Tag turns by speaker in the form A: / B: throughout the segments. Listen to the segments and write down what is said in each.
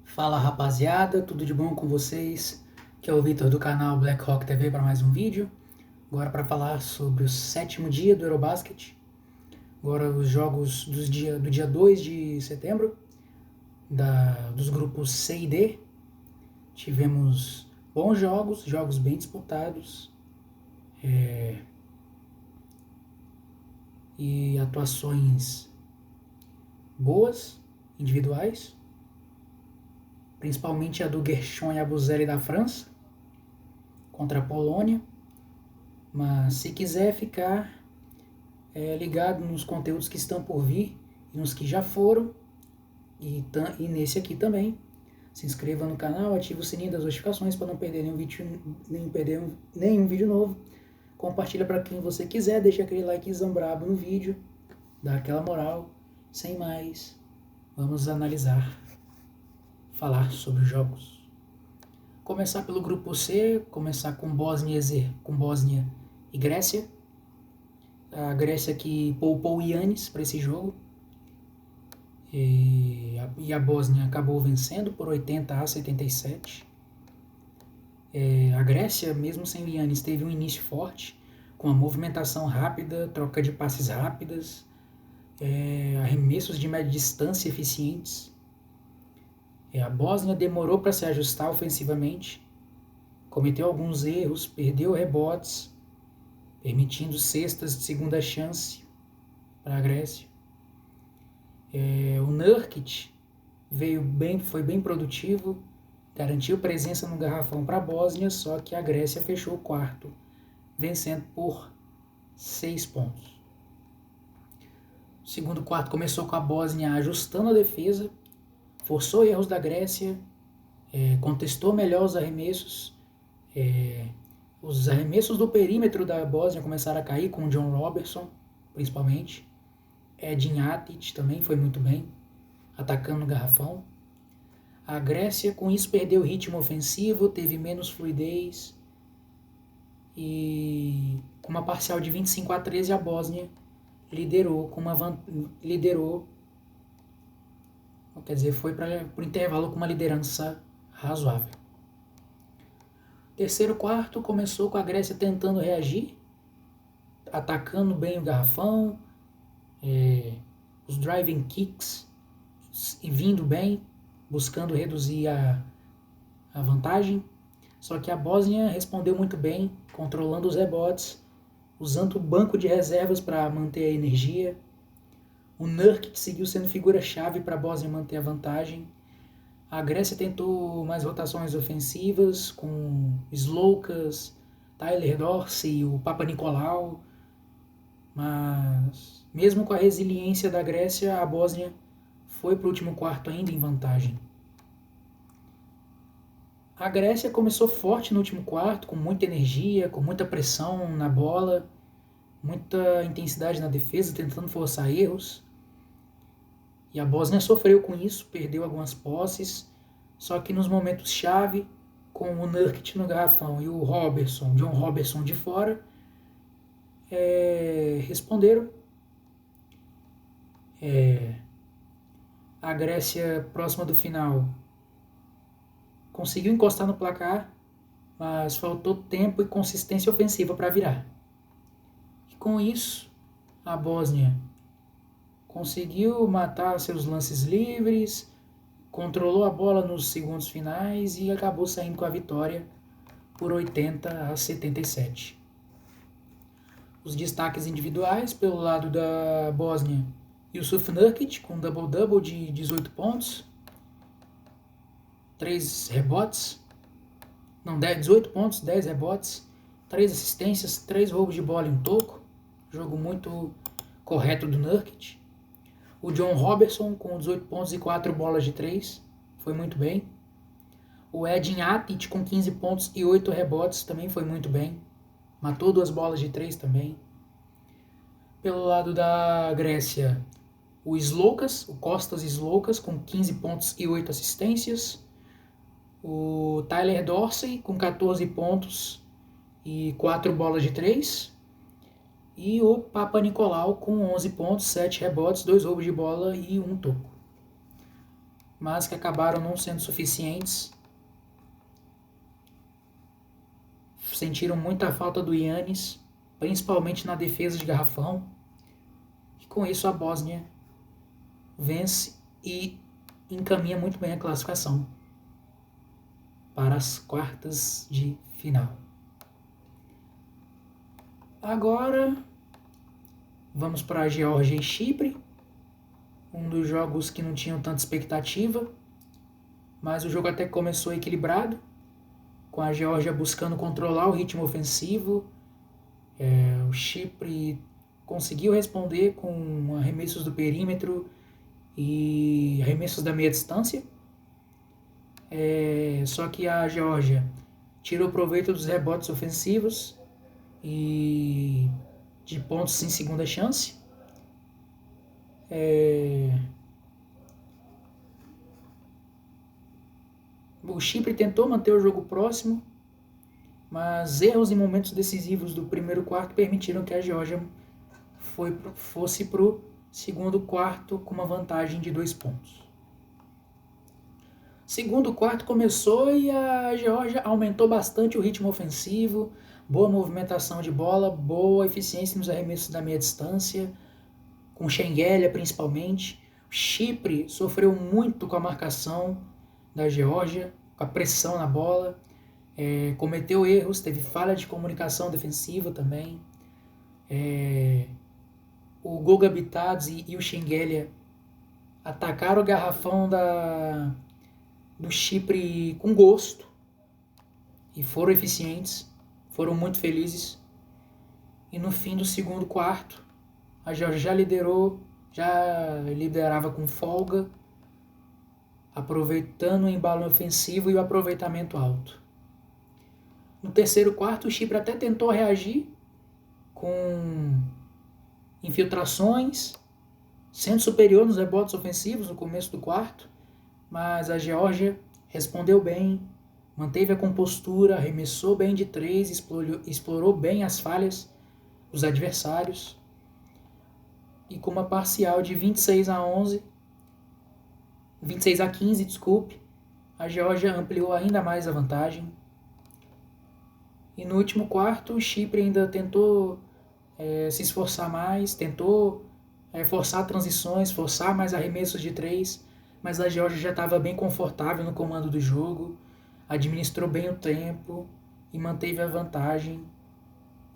A: Fala rapaziada, tudo de bom com vocês? Aqui é o Vitor do canal Black Rock TV para mais um vídeo. Agora para falar sobre o 7º dia do Eurobasket. Agora os jogos do dia 2 de setembro, dos grupos C e D. Tivemos bons jogos bem disputados e atuações boas, individuais. Principalmente a do Gershon Yabusele da França contra a Polônia. Mas se quiser ficar ligado nos conteúdos que estão por vir e nos que já foram, e nesse aqui também, se inscreva no canal, ative o sininho das notificações para não perder nenhum vídeo novo. Compartilha para quem você quiser, deixa aquele likezão brabo no vídeo, dá aquela moral. Sem mais, vamos falar sobre os jogos. Começar pelo grupo C, começar com Bósnia e Grécia. A Grécia que poupou o Yannis para esse jogo. E a Bósnia acabou vencendo por 80-77. A Grécia, mesmo sem o Yannis, teve um início forte, com a movimentação rápida, troca de passes rápidas, arremessos de média distância eficientes. A Bósnia demorou para se ajustar ofensivamente, cometeu alguns erros, perdeu rebotes, permitindo cestas de segunda chance para a Grécia. O Nurkic foi bem produtivo, garantiu presença no garrafão para a Bósnia, só que a Grécia fechou o quarto, vencendo por 6 pontos. O segundo quarto começou com a Bósnia ajustando a defesa, forçou erros da Grécia, contestou melhor os arremessos. Os arremessos do perímetro da Bósnia começaram a cair, com o John Robertson, principalmente. Edin Atic também foi muito bem, atacando o garrafão. A Grécia, com isso, perdeu o ritmo ofensivo, teve menos fluidez. E com uma parcial de 25-13, a Bósnia liderou, foi para o intervalo com uma liderança razoável. Terceiro quarto começou com a Grécia tentando reagir, atacando bem o garrafão, os driving kicks e vindo bem, buscando reduzir a vantagem. Só que a Bósnia respondeu muito bem, controlando os rebotes, usando o banco de reservas para manter a energia. O Nurkic seguiu sendo figura-chave para a Bósnia manter a vantagem. A Grécia tentou mais rotações ofensivas com Sloukas, Tyler Dorsey e o Papanikolaou, mas mesmo com a resiliência da Grécia, a Bósnia foi para o último quarto ainda em vantagem. A Grécia começou forte no último quarto, com muita energia, com muita pressão na bola, muita intensidade na defesa, tentando forçar erros. E a Bósnia sofreu com isso, perdeu algumas posses, só que nos momentos-chave, com o Nurkic no garrafão e o John Robertson de fora, responderam. A Grécia, próxima do final, conseguiu encostar no placar, mas faltou tempo e consistência ofensiva para virar. E com isso, a Bósnia conseguiu matar seus lances livres, controlou a bola nos segundos finais e acabou saindo com a vitória por 80-77. Os destaques individuais pelo lado da Bósnia: Jusuf Nurkic com double-double de 18 pontos, 18 pontos, 10 rebotes, 3 assistências, 3 roubos de bola e um toco. Jogo muito correto do Nurkic. O John Robertson com 18 pontos e 4 bolas de 3, foi muito bem. O Edin Atic com 15 pontos e 8 rebotes, também foi muito bem. Matou 2 bolas de 3 também. Pelo lado da Grécia, o Kostas Sloukas com 15 pontos e 8 assistências. O Tyler Dorsey com 14 pontos e 4 bolas de 3. E o Papanikolaou com 11 pontos, 7 rebotes, 2 roubos de bola e um toco. mas que acabaram não sendo suficientes. Sentiram muita falta do Giannis, principalmente na defesa de garrafão. E com isso a Bósnia vence e encaminha muito bem a classificação para as quartas de final. Agora vamos para a Geórgia e Chipre, um dos jogos que não tinham tanta expectativa, mas o jogo até começou equilibrado, com a Geórgia buscando controlar o ritmo ofensivo. O Chipre conseguiu responder com arremessos do perímetro e arremessos da meia distância. Só que a Geórgia tirou proveito dos rebotes ofensivos e de pontos em segunda chance. O Chipre tentou manter o jogo próximo, mas erros em momentos decisivos do primeiro quarto permitiram que a Geórgia fosse para o segundo quarto com uma vantagem de 2 pontos. Segundo quarto começou e a Geórgia aumentou bastante o ritmo ofensivo, boa movimentação de bola, boa eficiência nos arremessos da meia distância, com Schengelia principalmente. O Chipre sofreu muito com a marcação da Geórgia, com a pressão na bola, cometeu erros, teve falha de comunicação defensiva também. O Goga Bitadze e o Schengelia atacaram o garrafão do Chipre com gosto e foram eficientes, foram muito felizes. E no fim do segundo quarto, a Geórgia já liderava com folga, aproveitando o embalo ofensivo e o aproveitamento alto. No terceiro quarto, o Chipre até tentou reagir com infiltrações, sendo superior nos rebotes ofensivos no começo do quarto, mas a Geórgia respondeu bem, manteve a compostura, arremessou bem de 3, explorou bem as falhas dos adversários, e com uma parcial de 26 a 15, a Geórgia ampliou ainda mais a vantagem. E no último quarto, o Chipre ainda tentou se esforçar mais, tentou forçar transições, forçar mais arremessos de 3, mas a Geórgia já estava bem confortável no comando do jogo, administrou bem o tempo e manteve a vantagem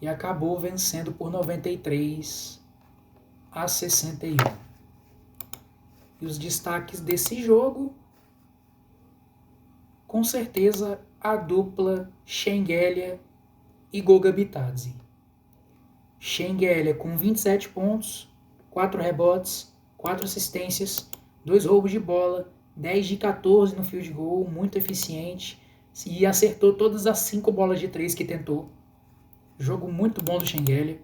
A: e acabou vencendo por 93 a 61. E os destaques desse jogo, com certeza, a dupla Schengelia e Goga Bitadze. Schengelia com 27 pontos, 4 rebotes, 4 assistências, 2 roubos de bola, 10 de 14 no field goal, muito eficiente, e acertou todas as 5 bolas de 3 que tentou. Jogo muito bom do Schengelia.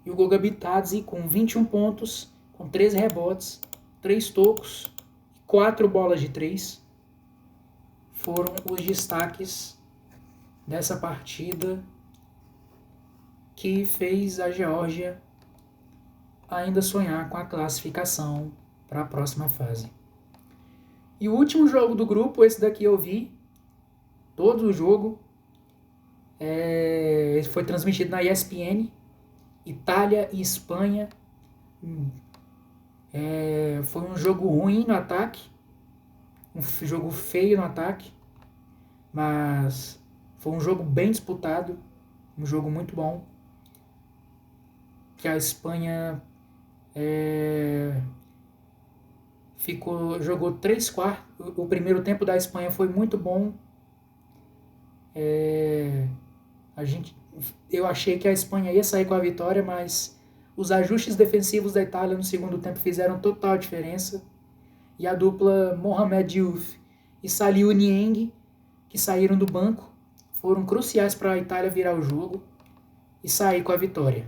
A: E o Goga Bitadze com 21 pontos, com 13 rebotes, 3 tocos e 4 bolas de 3. Foram os destaques dessa partida que fez a Geórgia ainda sonhar com a classificação para a próxima fase. E o último jogo do grupo, esse daqui eu vi, todo o jogo, foi transmitido na ESPN, Itália e Espanha. Foi um jogo ruim no ataque, um jogo feio no ataque, mas foi um jogo bem disputado, um jogo muito bom, que a Espanha jogou 3 quartos. O primeiro tempo da Espanha foi muito bom. Eu achei que a Espanha ia sair com a vitória, mas os ajustes defensivos da Itália no segundo tempo fizeram total diferença. E a dupla Mohamed Diouf e Salihu Niang, que saíram do banco, foram cruciais para a Itália virar o jogo e sair com a vitória.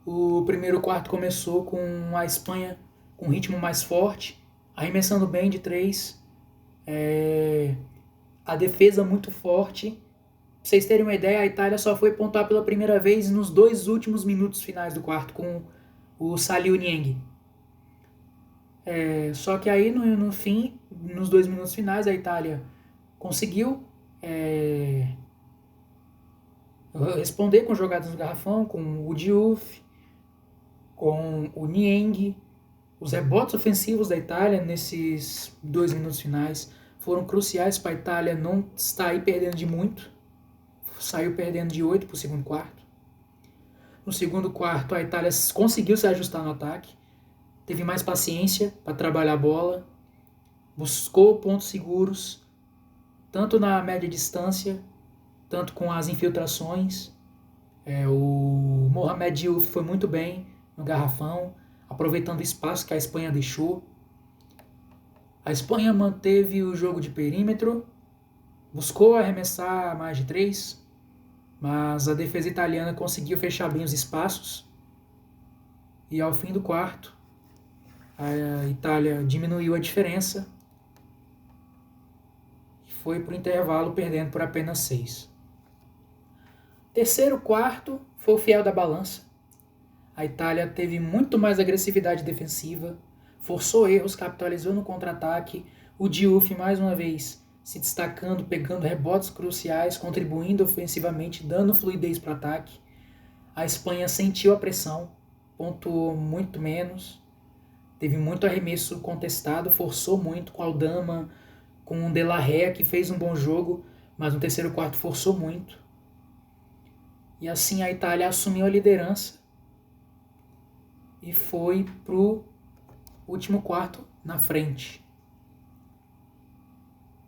A: O primeiro quarto começou com a Espanha com um ritmo mais forte, arremessando bem de 3. A defesa muito forte. Pra vocês terem uma ideia, a Itália só foi pontuar pela primeira vez nos 2 últimos minutos finais do quarto com o Salihu Niang. Só que aí no fim, nos 2 minutos finais, a Itália conseguiu responder com jogadas no garrafão, com o Diouf, com o Niang. Os rebotes ofensivos da Itália nesses 2 minutos finais foram cruciais para a Itália não estar aí perdendo de muito. Saiu perdendo de 8 para o segundo quarto. No segundo quarto, a Itália conseguiu se ajustar no ataque, teve mais paciência para trabalhar a bola, buscou pontos seguros, tanto na média distância, tanto com as infiltrações. O Mohamed Diouf foi muito bem no garrafão, aproveitando o espaço que a Espanha deixou. A Espanha manteve o jogo de perímetro, buscou arremessar mais de 3, mas a defesa italiana conseguiu fechar bem os espaços. E ao fim do quarto, a Itália diminuiu a diferença e foi para o intervalo perdendo por apenas 6. Terceiro quarto foi o fiel da balança. A Itália teve muito mais agressividade defensiva, forçou erros, capitalizou no contra-ataque. O Diouf, mais uma vez, se destacando, pegando rebotes cruciais, contribuindo ofensivamente, dando fluidez para o ataque. A Espanha sentiu a pressão, pontuou muito menos, teve muito arremesso contestado, forçou muito com Aldama, com o De La Rea, que fez um bom jogo, mas no terceiro quarto forçou muito. E assim a Itália assumiu a liderança e foi pro último quarto na frente.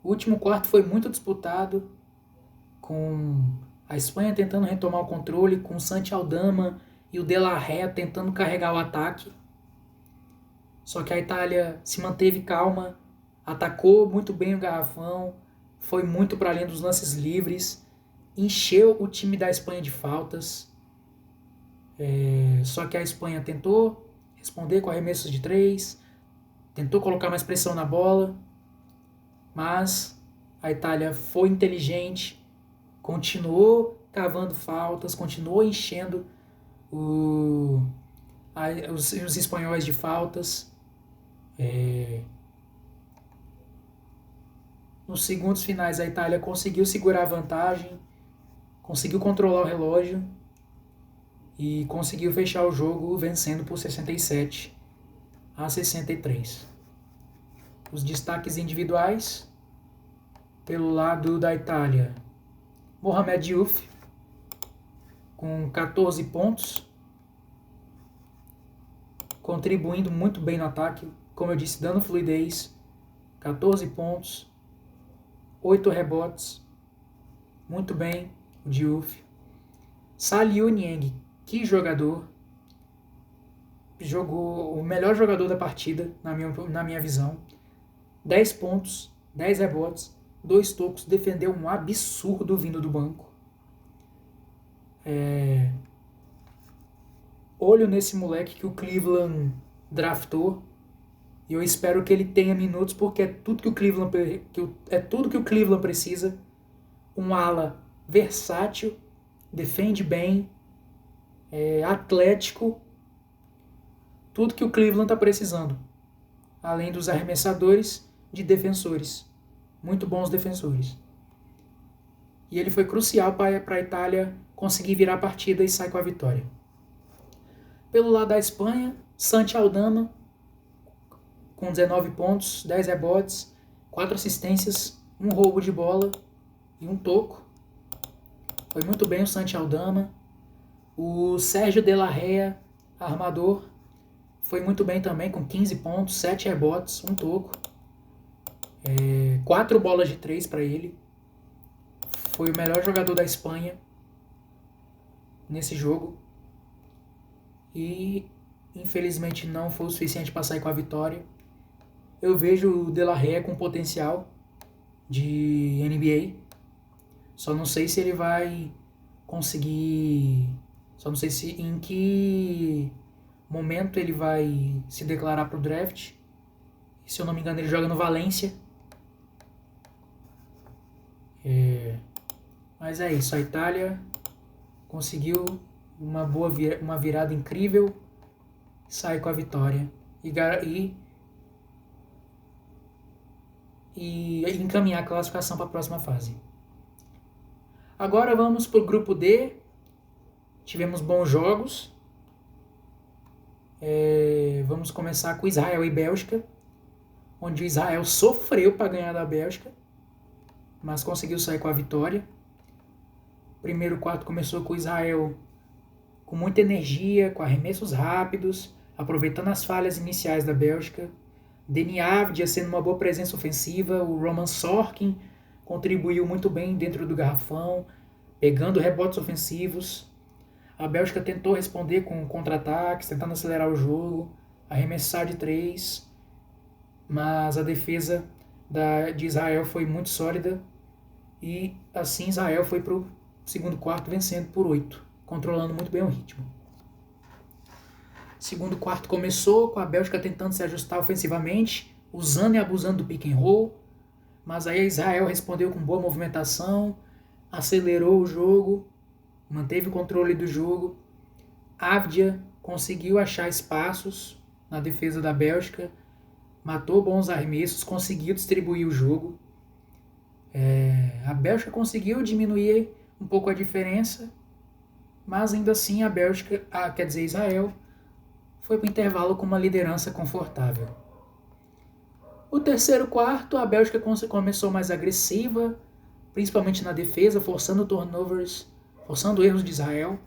A: O último quarto foi muito disputado, com a Espanha tentando retomar o controle, com o Santi Aldama e o De La Rea tentando carregar o ataque. Só que a Itália se manteve calma, atacou muito bem o garrafão, foi muito para além dos lances livres, encheu o time da Espanha de faltas. Só que a Espanha tentou responder com arremessos de 3, tentou colocar mais pressão na bola, mas a Itália foi inteligente, continuou cavando faltas, continuou enchendo os espanhóis de faltas. Nos segundos finais, a Itália conseguiu segurar a vantagem, conseguiu controlar o relógio e conseguiu fechar o jogo vencendo por 67-63. Os destaques individuais, pelo lado da Itália, Mohamed Diouf, com 14 pontos, contribuindo muito bem no ataque, como eu disse, dando fluidez, 14 pontos, 8 rebotes, muito bem o Diouf. Saliu Niang, que jogador, jogou o melhor jogador da partida, na minha visão. 10 pontos, 10 rebotes, 2 tocos, defendeu um absurdo vindo do banco. Olho nesse moleque que o Cleveland draftou, e eu espero que ele tenha minutos, porque é tudo que o Cleveland precisa. Um ala versátil, defende bem, atlético, tudo que o Cleveland está precisando. Além dos arremessadores, de defensores, muito bons defensores. E ele foi crucial para a Itália conseguir virar a partida e sair com a vitória. Pelo lado da Espanha, Santi Aldama, com 19 pontos, 10 rebotes, 4 assistências, um roubo de bola e um toco. Foi muito bem o Santi Aldama. O Sérgio De La Rea, armador, foi muito bem também, com 15 pontos, 7 rebotes, um toco. 4 bolas de 3 para ele. Foi o melhor jogador da Espanha nesse jogo. E infelizmente não foi o suficiente para sair com a vitória. Eu vejo o De La Rea com potencial de NBA. Só não sei se ele vai conseguir... Só não sei em que momento ele vai se declarar para o draft. Se eu não me engano, ele joga no Valência. Mas é isso, a Itália conseguiu uma virada incrível, sai com a vitória e e encaminhar a classificação para a próxima fase. Agora vamos para o grupo D. Tivemos bons jogos. Vamos começar com Israel e Bélgica, onde Israel sofreu para ganhar da Bélgica, mas conseguiu sair com a vitória. O primeiro quarto começou com Israel com muita energia, com arremessos rápidos, aproveitando as falhas iniciais da Bélgica. Deni Avdija sendo uma boa presença ofensiva, o Roman Sorkin contribuiu muito bem dentro do garrafão, pegando rebotes ofensivos. A Bélgica tentou responder com contra-ataques, tentando acelerar o jogo, arremessar de 3, mas a defesa de Israel foi muito sólida e assim Israel foi para o segundo quarto vencendo por 8, controlando muito bem o ritmo. O segundo quarto começou com a Bélgica tentando se ajustar ofensivamente, usando e abusando do pick and roll, mas aí Israel respondeu com boa movimentação, acelerou o jogo, manteve o controle do jogo. Avdija conseguiu achar espaços na defesa da Bélgica, matou bons arremessos, conseguiu distribuir o jogo. A Bélgica conseguiu diminuir um pouco a diferença, mas ainda assim Israel foi para o intervalo com uma liderança confortável. O terceiro quarto, a Bélgica começou mais agressiva, principalmente na defesa, forçando turnovers, forçando erros de Israel.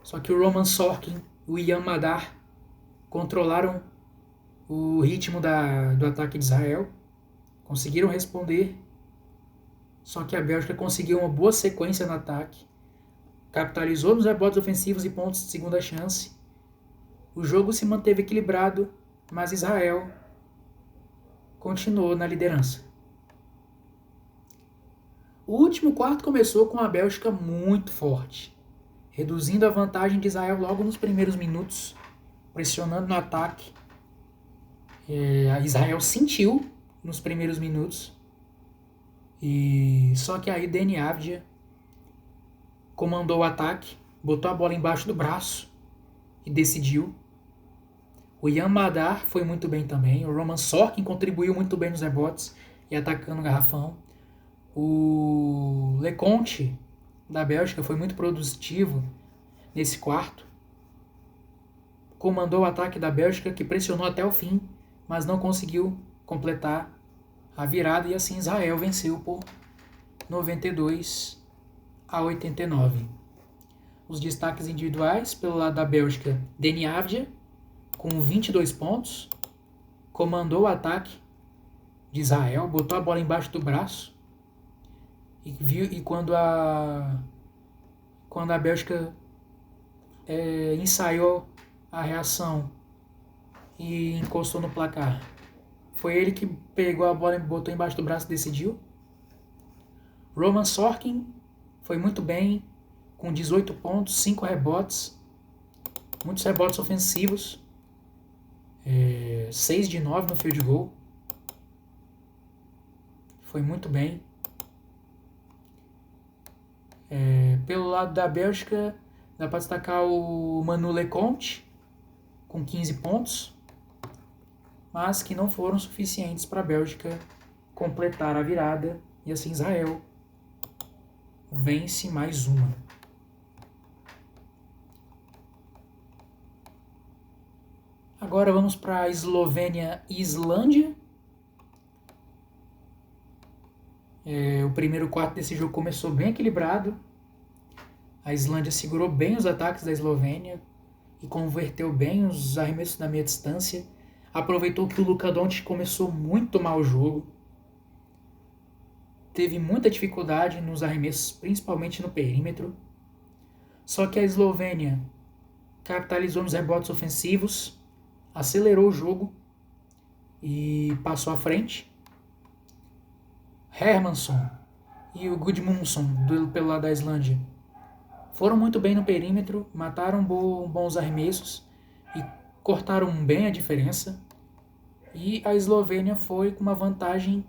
A: Só que o Roman Sorkin e o Ian Madar controlaram o ritmo do ataque de Israel, conseguiram responder, só que a Bélgica conseguiu uma boa sequência no ataque, capitalizou nos rebotes ofensivos e pontos de segunda chance. O jogo se manteve equilibrado, mas Israel continuou na liderança. O último quarto começou com a Bélgica muito forte, reduzindo a vantagem de Israel logo nos primeiros minutos, pressionando no ataque. A Israel sentiu nos primeiros minutos, só que aí Deni Avdija comandou o ataque, botou a bola embaixo do braço e decidiu. O Ian Madar foi muito bem também, o Roman Sorkin contribuiu muito bem nos rebotes e atacando o garrafão. O Leconte da Bélgica foi muito produtivo nesse quarto, comandou o ataque da Bélgica, que pressionou até o fim, mas não conseguiu completar a virada, e assim Israel venceu por 92-89. Os destaques individuais, pelo lado da Bélgica, Deni Avdija, com 22 pontos, comandou o ataque de Israel, botou a bola embaixo do braço, e quando a Bélgica ensaiou a reação e encostou no placar, foi ele que pegou a bola e botou embaixo do braço e decidiu. Roman Sorkin foi muito bem, com 18 pontos, 5 rebotes, muitos rebotes ofensivos, 6 de 9 no field goal. Foi muito bem. Pelo lado da Bélgica, dá para destacar o Manu Leconte, com 15 pontos, mas que não foram suficientes para a Bélgica completar a virada, e assim Israel vence mais uma. Agora vamos para a Eslovênia e Islândia. O primeiro quarto desse jogo começou bem equilibrado. A Islândia segurou bem os ataques da Eslovênia e converteu bem os arremessos da meia distância. Aproveitou que o Luka Doncic começou muito mal o jogo. Teve muita dificuldade nos arremessos, principalmente no perímetro. Só que a Eslovênia capitalizou nos rebotes ofensivos, acelerou o jogo e passou à frente. Hermansson e o Gudmundsson, pelo lado da Islândia, foram muito bem no perímetro, mataram bons arremessos e cortaram bem a diferença. E a Eslovênia foi com uma vantagem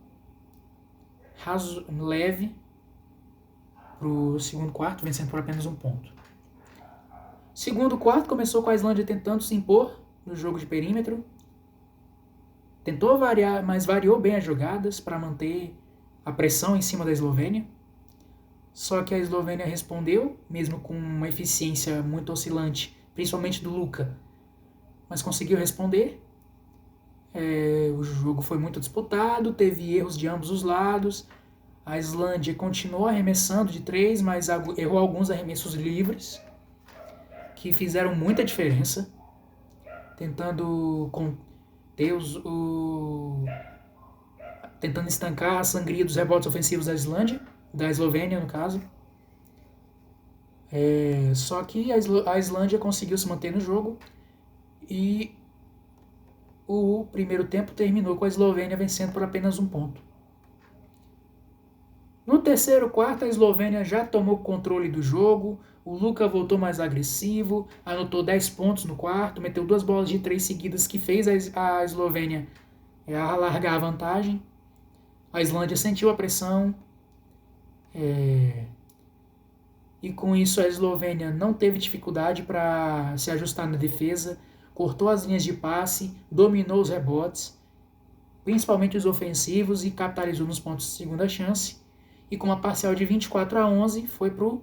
A: leve para o segundo quarto, vencendo por apenas 1 ponto. Segundo quarto começou com a Islândia tentando se impor no jogo de perímetro, tentou variar, mas variou bem as jogadas para manter a pressão em cima da Eslovênia. Só que a Eslovênia respondeu, mesmo com uma eficiência muito oscilante, principalmente do Luka, mas conseguiu responder. O jogo foi muito disputado, teve erros de ambos os lados. A Islândia continuou arremessando de 3, mas errou alguns arremessos livres, que fizeram muita diferença, tentando tentando estancar a sangria dos rebotes ofensivos da Eslovênia no caso. Só que a Islândia conseguiu se manter no jogo e o primeiro tempo terminou com a Eslovênia vencendo por apenas 1 ponto. No terceiro quarto, a Eslovênia já tomou controle do jogo, o Luka voltou mais agressivo, anotou 10 pontos no quarto, meteu 2 bolas de 3 seguidas que fez a Eslovênia alargar a vantagem. A Islândia sentiu a pressão e com isso a Eslovênia não teve dificuldade para se ajustar na defesa, cortou as linhas de passe, dominou os rebotes, principalmente os ofensivos, e capitalizou nos pontos de segunda chance. E com uma parcial de 24-11 foi para o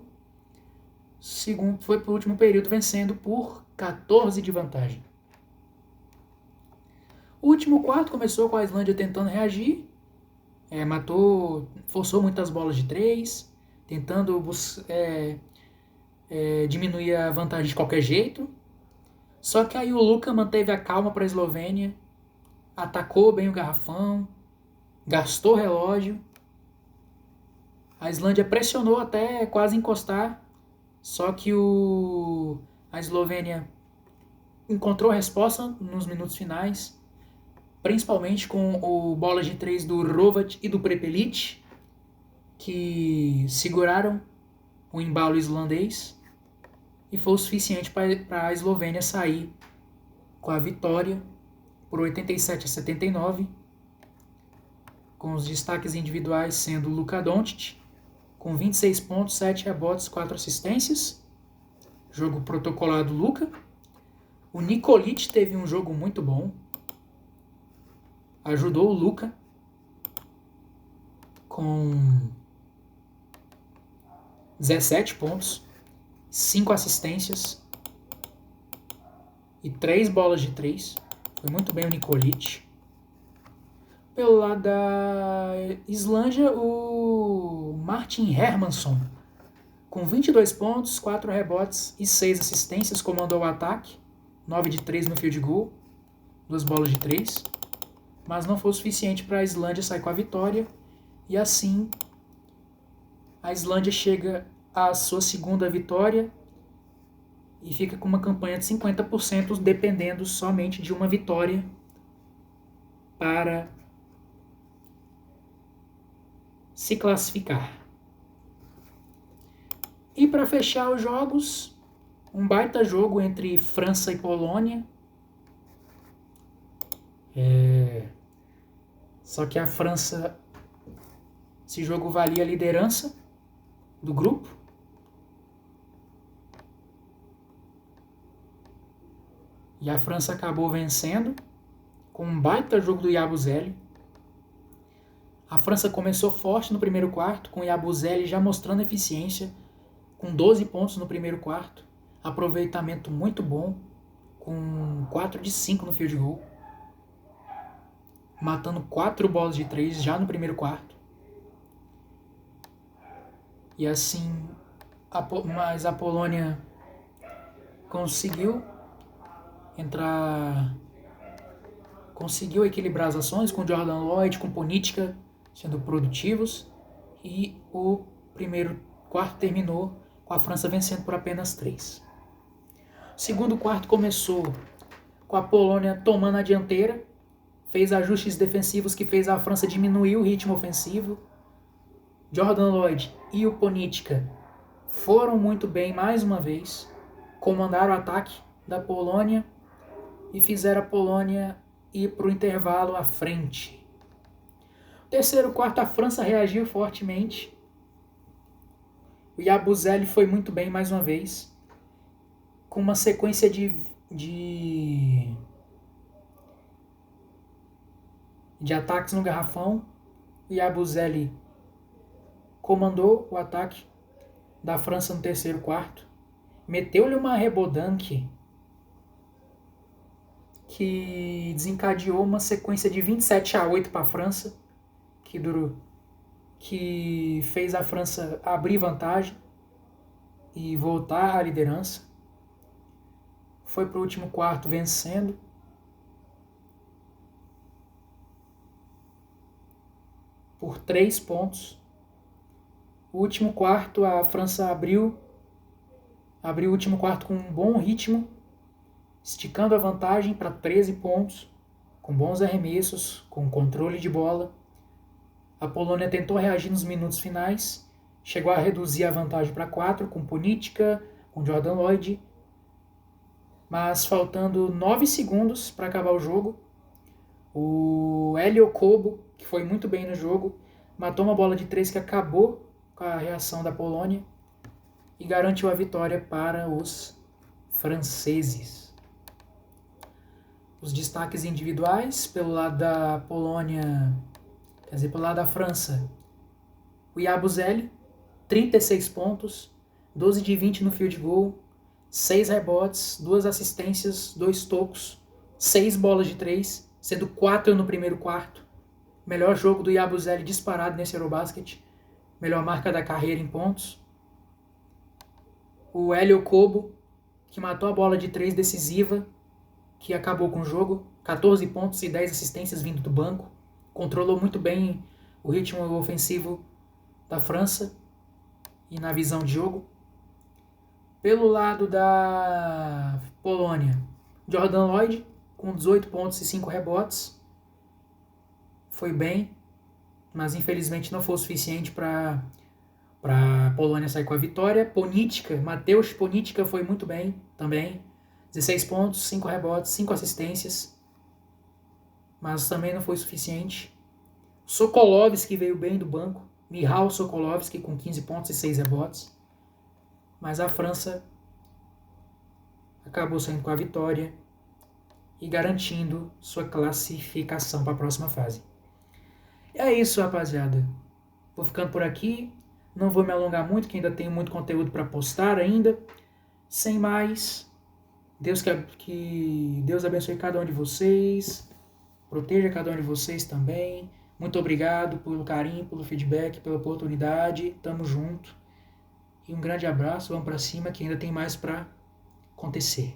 A: último período vencendo por 14 de vantagem. O último quarto começou com a Islândia tentando reagir, forçou muitas bolas de 3, tentando diminuir a vantagem de qualquer jeito. Só que aí o Luka manteve a calma para a Eslovênia, atacou bem o garrafão, gastou relógio. A Islândia pressionou até quase encostar, só que a Eslovênia encontrou a resposta nos minutos finais, principalmente com o bola de 3 do Hrovat e do Prepelic, que seguraram o embalo islandês e foi o suficiente para a Eslovênia sair com a vitória por 87-79, com os destaques individuais sendo o Luka Doncic, com 26 pontos, 7 rebotes, 4 assistências. Jogo protocolado Luka. O Nikolic teve um jogo muito bom. Ajudou o Luka com 17 pontos, 5 assistências e 3 bolas de 3. Foi muito bem o Nikolic. Pelo lado da Islândia, o Martin Hermansson, com 22 pontos, 4 rebotes e 6 assistências, comandou o ataque, 9 de 3 no field goal, 2 bolas de 3, mas não foi o suficiente para a Islândia sair com a vitória, e assim a Islândia chega à sua segunda vitória e fica com uma campanha de 50%, dependendo somente de uma vitória para se classificar. E para fechar os jogos, um baita jogo entre França e Polônia. Só que a França, esse jogo valia a liderança do grupo. E a França acabou vencendo com um baita jogo do Yabusele. A França começou forte no primeiro quarto, com o Yabusele já mostrando eficiência, com 12 pontos no primeiro quarto, aproveitamento muito bom, com 4 de 5 no field goal, matando 4 bolas de 3 já no primeiro quarto. E assim, mas a Polônia conseguiu equilibrar as ações, com Jordan Lloyd, com Ponitka sendo produtivos, e o primeiro quarto terminou com a França vencendo por apenas 3. O segundo quarto começou com a Polônia tomando a dianteira, fez ajustes defensivos que fez a França diminuir o ritmo ofensivo. Jordan Lloyd e o Ponitka foram muito bem mais uma vez, comandaram o ataque da Polônia e fizeram a Polônia ir para o intervalo à frente. No terceiro quarto, a França reagiu fortemente. O Yabusele foi muito bem mais uma vez, com uma sequência de de ataques no garrafão. O Yabusele comandou o ataque da França no terceiro quarto. Meteu-lhe uma rebodanque que desencadeou uma sequência de 27-8 para a França, que fez a França abrir vantagem e voltar à liderança. Foi para o último quarto vencendo. Por 3 pontos. O último quarto, a França abriu o último quarto com um bom ritmo, esticando a vantagem para 13 pontos, com bons arremessos, com controle de bola. A Polônia tentou reagir nos minutos finais, chegou a reduzir a vantagem para 4, com Ponitka, com Jordan Lloyd, mas faltando 9 segundos para acabar o jogo, o Elio Kobo, que foi muito bem no jogo, matou uma bola de 3 que acabou com a reação da Polônia e garantiu a vitória para os franceses. Os destaques individuais pelo lado da Polônia, pelo lado da França, o Yabusele, 36 pontos, 12 de 20 no field goal, 6 rebotes, 2 assistências, 2 tocos, 6 bolas de 3, sendo 4 no primeiro quarto. Melhor jogo do Yabusele disparado nesse Eurobasket. Melhor marca da carreira em pontos. O Elio Kobo, que matou a bola de 3 decisiva, que acabou com o jogo. 14 pontos e 10 assistências vindo do banco. Controlou muito bem o ritmo ofensivo da França e na visão de jogo. Pelo lado da Polônia, Jordan Lloyd, com 18 pontos e 5 rebotes. Foi bem, mas infelizmente não foi o suficiente para a Polônia sair com a vitória. Mateusz Ponitka foi muito bem também. 16 pontos, 5 rebotes, 5 assistências. Mas também não foi suficiente. Sokolovski veio bem do banco. Michal Sokolovski com 15 pontos e 6 rebotes. Mas a França acabou saindo com a vitória e garantindo sua classificação para a próxima fase. E é isso, rapaziada. Vou ficando por aqui. Não vou me alongar muito, que ainda tenho muito conteúdo para postar ainda. Sem mais, Deus abençoe cada um de vocês. Proteja cada um de vocês também. Muito obrigado pelo carinho, pelo feedback, pela oportunidade. Tamo junto. E um grande abraço. Vamos para cima que ainda tem mais para acontecer.